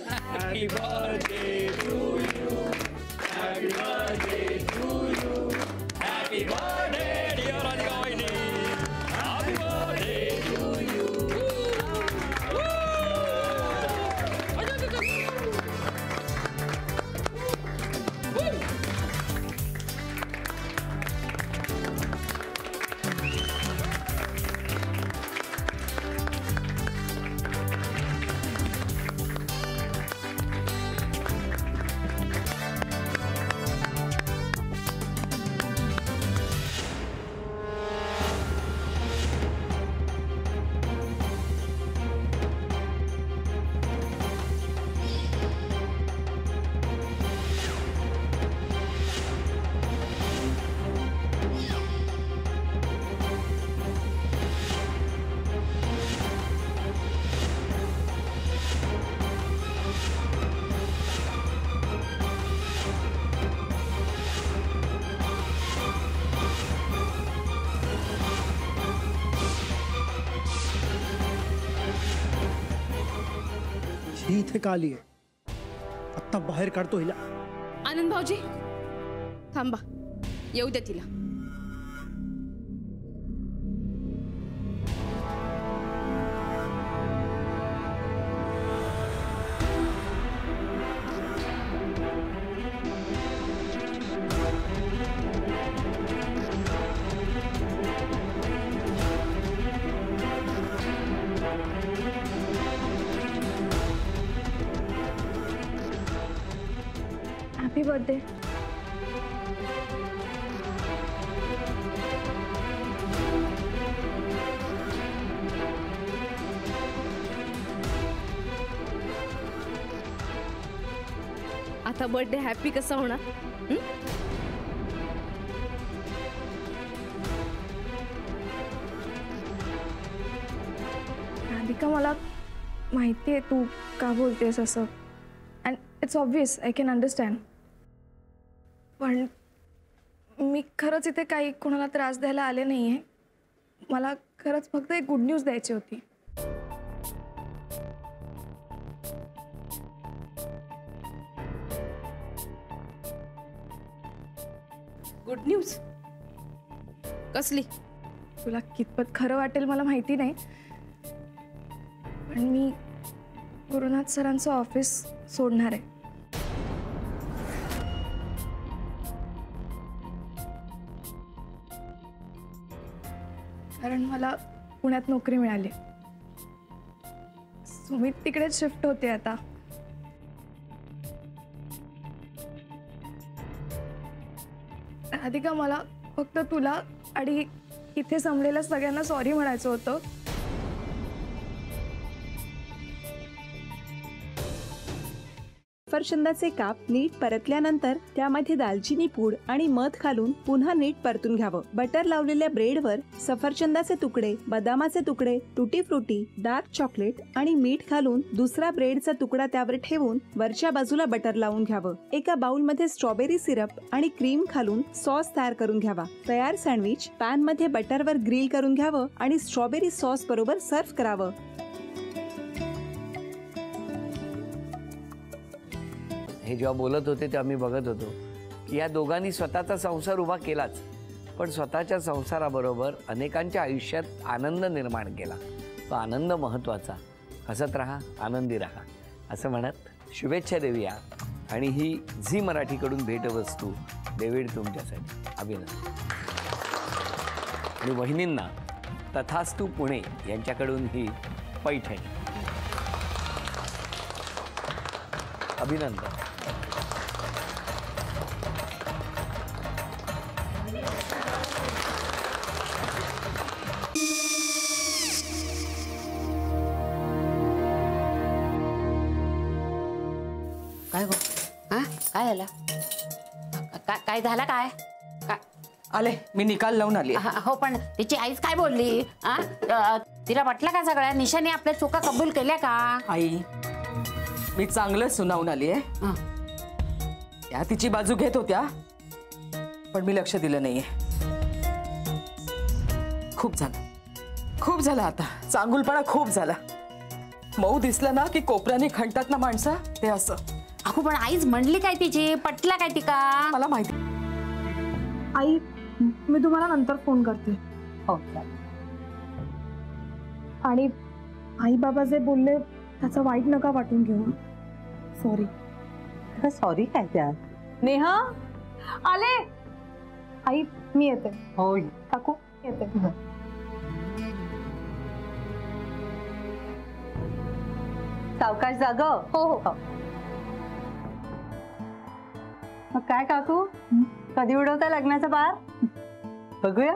Happy birthday to you. Happy birthday to you. Happy birthday dear Radhika Vaini. Happy birthday to you. ही इथे का आली आहे? आत्ता बाहेर काढतो हिला. आनंद भाऊजी थांबा, येऊ दे तिला. Happy birthday. आता बर्थडे हॅपी कसा होणार? राधिका, मला माहिती आहे तू का बोलतेस असं, and it's obvious, I can understand. पण मी खरंच इथे काही कोणाला त्रास द्यायला आले नाही आहे. मला खरंच फक्त एक गुड न्यूज द्यायची होती. गुड न्यूज कसली? तुला कितपत खरं वाटेल मला माहिती नाही, पण मी गुरुनाथ सरांचं ऑफिस सोडणार आहे. कारण मला पुण्यात नोकरी मिळाली. सुमित तिकडेच शिफ्ट होते आता. राधिका, मला फक्त तुला आणि इथे जमलेल्या सगळ्यांना सॉरी म्हणायचं होतं. सफरचंदाचे काप नीट परतल्यानंतर त्यामध्ये दालचिनी पूड आणि मध घालून पुन्हा नीट परतून घ्यावं. बटर लावलेल्या ब्रेडवर सफरचंदाचे तुकडे, बदामाचे तुकडे, टुटी फ्रुटी, डार्क चॉकलेट आणि मीठ घालून दुसरा ब्रेडचा तुकडा त्यावर ठेवून वरच्या बाजूला बटर लावून घ्यावं. एका बाउलमध्ये स्ट्रॉबेरी सिरप आणि क्रीम घालून सॉस तयार करून घ्यावा. तयार सँडविच पॅन मध्ये बटरवर ग्रिल करून घ्यावं आणि स्ट्रॉबेरी सॉस बरोबर सर्व्ह करावं. हे जेव्हा बोलत होते तेव्हा मी बघत होतो की या दोघांनी स्वतःचा संसार उभा केलाच, पण स्वतःच्या संसाराबरोबर अनेकांच्या आयुष्यात आनंद निर्माण केला. तो आनंद महत्त्वाचा. हसत राहा, आनंदी राहा असं म्हणत शुभेच्छा देऊया. आणि ही झी मराठीकडून भेटवस्तू डेव्हिड तुमच्यासाठी. अभिनंदन. आणि वहिनींना तथास्तू पुणे यांच्याकडून ही पैठणी. अभिनंदन. काय गो? हा काय झालं? काय झालं? काय आले मी निकाल लावून आली. हो, पण तिची आईच काय बोलली? तिला वाटलं का सगळ्या निशाने आपल्या चुका कबूल केल्या का? आई, मी चांगलं सुनावून आली आहे. त्या तिची बाजू घेत होत्या, पण मी लक्ष दिलं नाहीये. खूप झालं आता. चांगुलपणा खूप झाला. मऊ दिसलं ना की कोपऱ्याने खणतात ना माणसं, ते असं. अगो पण आईच म्हणली काय तिची, पटला काय तिका? मला माहिती. आई मी तुम्हाला नंतर फोन करते. हो आणि आई बाबा जे बोलले त्याचं वाईट नका वाटून घेऊ. सॉरी. सॉरी काय त्या? नेहा आले. आई मी येते. होय काकू येते. सावकाश जाग. हो हो. मग काय काकू, कधी उडवता लग्नाचा बार? बघूया.